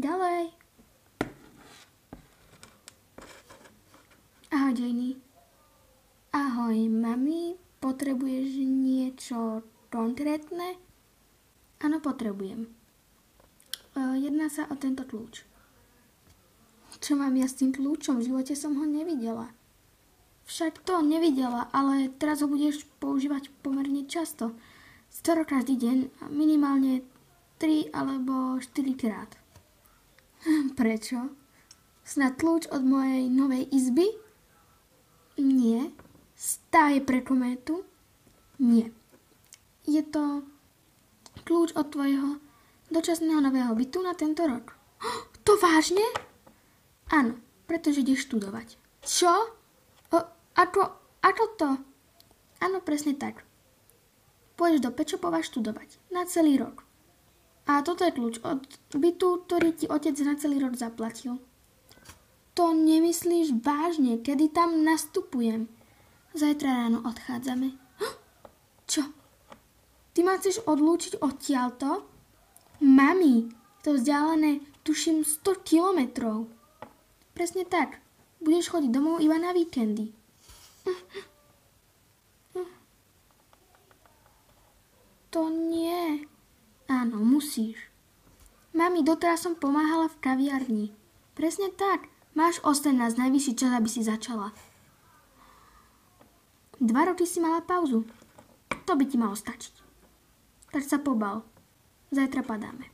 ďalej. Ahoj, Janie. Ahoj, mami, potrebuješ niečo konkrétne? Áno, potrebujem. Jedná sa o tento kľúč. Čo mám ja s tým kľúčom? V živote som ho nevidela. Však to nevidela, ale teraz ho budeš používať pomerne často. Skoro každý deň, minimálne 3 alebo 4 krát. Prečo? Snad kľúč od mojej novej izby? Nie. Stáje pre kométu? Nie. Je to kľúč od tvojho dočasného nového bytu na tento rok. To vážne? Áno, pretože ideš študovať. Čo? Ako to? Áno, presne tak. Pôjdeš do Pečopova študovať na celý rok. A toto je kľúč od bytu, ktorý ti otec na celý rok zaplatil. To nemyslíš vážne, kedy tam nastupujem? Zajtra ráno odchádzame. Čo? Ty ma chceš odlúčiť odtiaľto? Mami, to vzdialené, tuším 100 kilometrov. Presne tak. Budeš chodiť domov iba na víkendy. To nie. Áno, musíš. Mami, doteraz som pomáhala v kaviarni. Presne tak. Máš 18, najvyšší čas, aby si začala. 2 roky si mala pauzu. To by ti malo stačiť. Tak sa pobal. Zajtra padáme.